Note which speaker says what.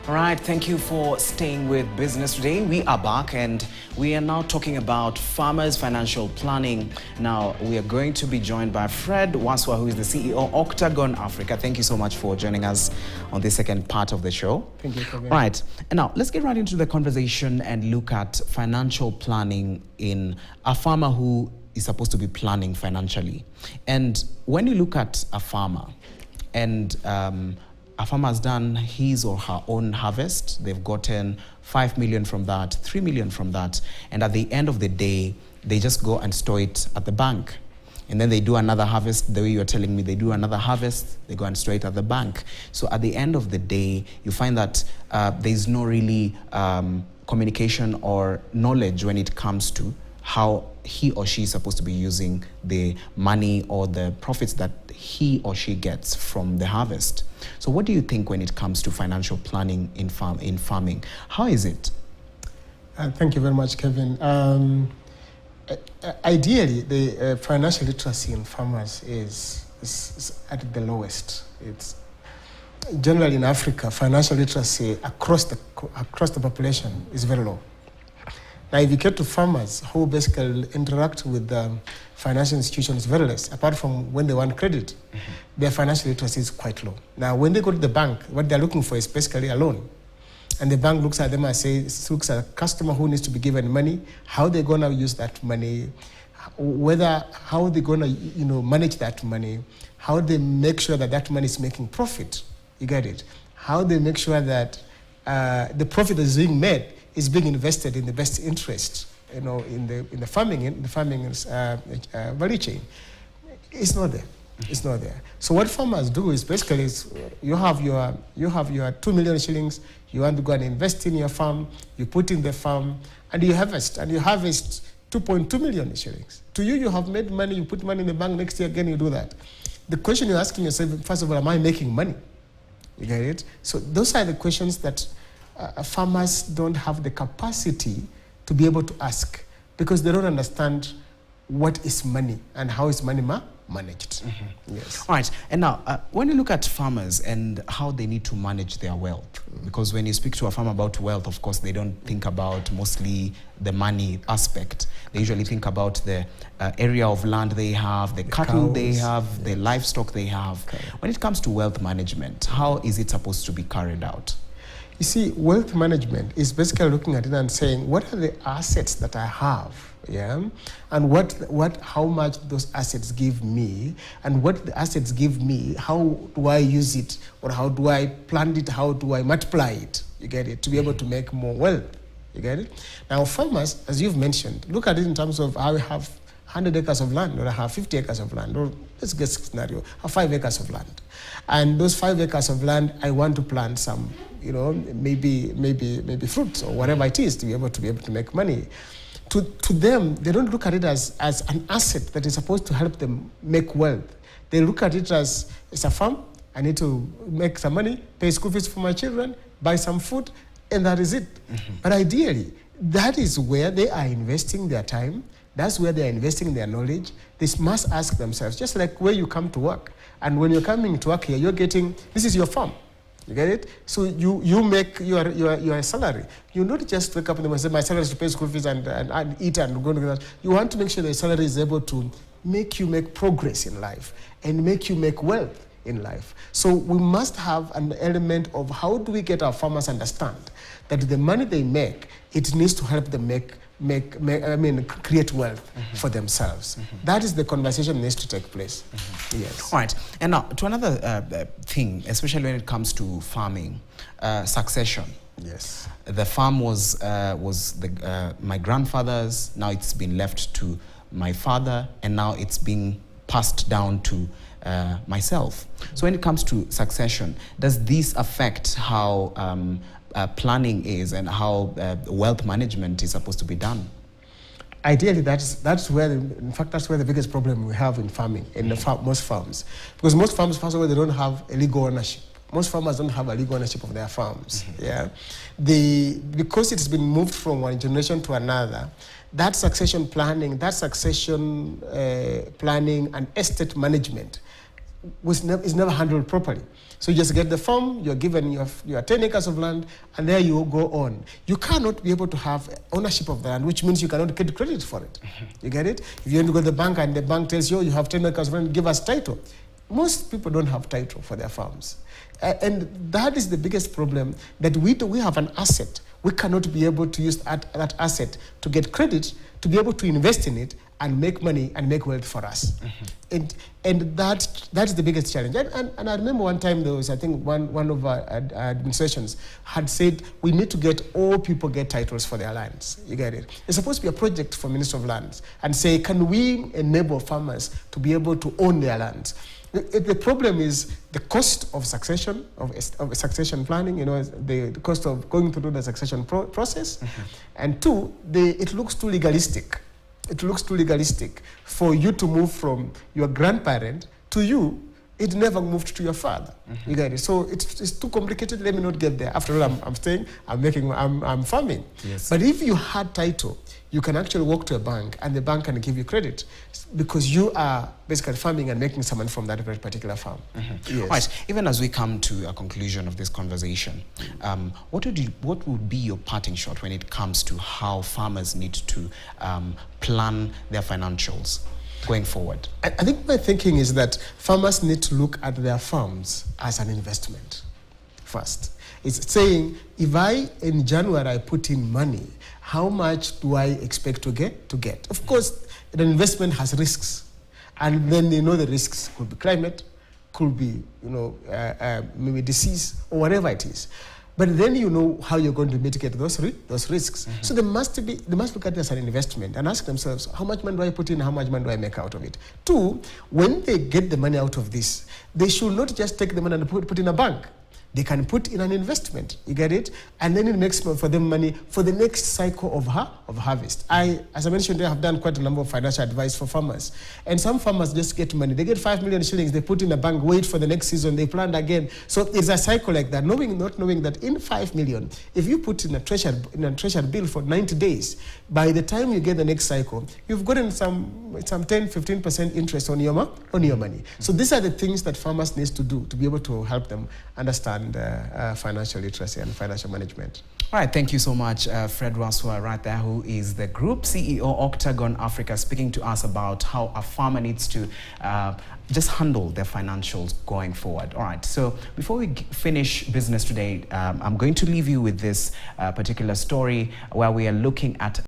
Speaker 1: All right, thank you for staying with Business Today. We are back and we are now talking about farmers' financial planning. Now, we are going to be joined by Fred Waswa, who is the CEO of Octagon Africa. Thank you so much for joining us on the second part of the show.
Speaker 2: Thank you for being
Speaker 1: All right, and now let's get right into the conversation and look at financial planning in a farmer who is supposed to be planning financially. And when you look at a farmer and a farmer has done his or her own harvest. They've gotten 5 million from that, 3 million from that. And at the end of the day, they just go and store it at the bank. And then they do another harvest, the way you're telling me, they do another harvest, they go and store it at the bank. So at the end of the day, you find that there's no really communication or knowledge when it comes to how he or she is supposed to be using the money or the profits that he or she gets from the harvest. So what do you think when it comes to financial planning in farming? How is it?
Speaker 2: Thank you very much, Kevin. Ideally, the financial literacy in farmers is at the lowest. It's generally in Africa, financial literacy across the population is very low. Now, if you get to farmers who basically interact with financial institutions very less, apart from when they want credit, their financial literacy is quite low. Now, when they go to the bank, what they're looking for is basically a loan. And the bank looks at them and says, looks at a customer who needs to be given money, how they're going to use that money, how they're going to manage that money, how they make sure that that money is making profit. You get it? How they make sure that the profit that is being made is being invested in the best interest, in the farming value chain. It's not there. It's not there. So what farmers do is basically you have your 2 million shillings. You want to go and invest in your farm. You put in the farm, and you harvest. And you harvest 2.2 million shillings. To you, you have made money. You put money in the bank. Next year again, you do that. The question you're asking yourself, first of all, am I making money? You get it? So those are the questions that farmers don't have the capacity to be able to ask, because they don't understand what is money and how is money managed. Yes.
Speaker 1: All right. And now, when you look at farmers and how they need to manage their wealth, because when you speak to a farmer about wealth, of course, they don't think about mostly the money aspect. They usually think about the area of land they have, the cattle cows they have, the livestock they have. Okay. When it comes to wealth management, how is it supposed to be carried out?
Speaker 2: You see, wealth management is basically looking at it and saying, what are the assets that I have, and how much those assets give me, and what the assets give me, how do I use it, or how do I plant it, how do I multiply it, you get it, to be able to make more wealth, you get it? Now, farmers, as you've mentioned, look at it in terms of how we have 100 acres of land, or I have 50 acres of land, or let's get a scenario, I have 5 acres of land. And those 5 acres of land, I want to plant some, maybe fruits or whatever it is to be able to make money. To them, they don't look at it as an asset that is supposed to help them make wealth. They look at it as, it's a farm, I need to make some money, pay school fees for my children, buy some food, and that is it. But ideally, that is where they are investing their time. That's where they're investing their knowledge. They must ask themselves, just like where you come to work. And when you're coming to work here, you're getting, this is your farm. You get it? So you make your salary. You not just wake up in the morning and say, my salary is to pay school fees and eat and go to that. You want to make sure the salary is able to make you make progress in life and make you make wealth in life. So we must have an element of how do we get our farmers understand that the money they make, it needs to help them create wealth for themselves. That is the conversation that needs to take place. Yes.
Speaker 1: All right. And now to another thing, especially when it comes to farming, succession.
Speaker 2: Yes.
Speaker 1: The farm was my grandfather's. Now it's been left to my father, and now it's being passed down to myself. So when it comes to succession, does this affect how planning is and how wealth management is supposed to be done?
Speaker 2: Ideally, that's where the biggest problem we have in farming, in most farms. Because most farms, first of all, they don't have a legal ownership. Most farmers don't have a legal ownership of their farms. Because it's been moved from one generation to another, that succession planning and estate management is never handled properly. So you just get the farm, you're given your 10 acres of land, and there you go on. You cannot be able to have ownership of the land, which means you cannot get credit for it. You get it? If you want to go to the bank and the bank tells you, you have 10 acres of land, give us title. Most people don't have title for their farms. And that is the biggest problem, that we have an asset. We cannot be able to use that asset to get credit, to be able to invest in it and make money and make wealth for us. And that is the biggest challenge. And I remember one time there was, I think, one of our administrations had said, we need to get all people get titles for their lands. You get it? It's supposed to be a project for Minister of Lands and say, can we enable farmers to be able to own their lands? The problem is the cost of succession, of succession planning, the cost of going through the succession process. And two, it looks too legalistic. It looks too legalistic for you to move from your grandparent to you. It never moved to your father. You get it? So it's too complicated. Let me not get there. After all, I'm farming.
Speaker 1: Yes.
Speaker 2: But if you had title, you can actually walk to a bank and the bank can give you credit because you are basically farming and making some money from that very particular farm. Yes.
Speaker 1: All right. Even as we come to a conclusion of this conversation, what would be your parting shot when it comes to how farmers need to plan their financials going forward?
Speaker 2: I think my thinking is that farmers need to look at their farms as an investment first. It's saying, if in January I put in money, how much do I expect to get? Of course, the investment has risks. And then the risks could be climate, could be maybe disease or whatever it is. But then you know how you're going to mitigate those risks. So they must look at it as an investment and ask themselves, how much money do I put in, how much money do I make out of it? Two, when they get the money out of this, they should not just take the money and put in a bank. They can put in an investment, you get it? And then it makes for them money for the next cycle of harvest. As I mentioned, I have done quite a number of financial advice for farmers. And some farmers just get money. They get 5 million shillings, they put in a bank, wait for the next season, they plant again. So it's a cycle like that, not knowing that in 5 million, if you put in a treasury bill for 90 days, by the time you get the next cycle, you've gotten some 10-15% interest on your money. So these are the things that farmers need to do to be able to help them understand financial literacy and financial management.
Speaker 1: All right, thank you so much, Fred Waswa, right there, who is the Group CEO, Octagon Africa, speaking to us about how a farmer needs to just handle their financials going forward. All right, so before we finish business today, I'm going to leave you with this particular story where we are looking at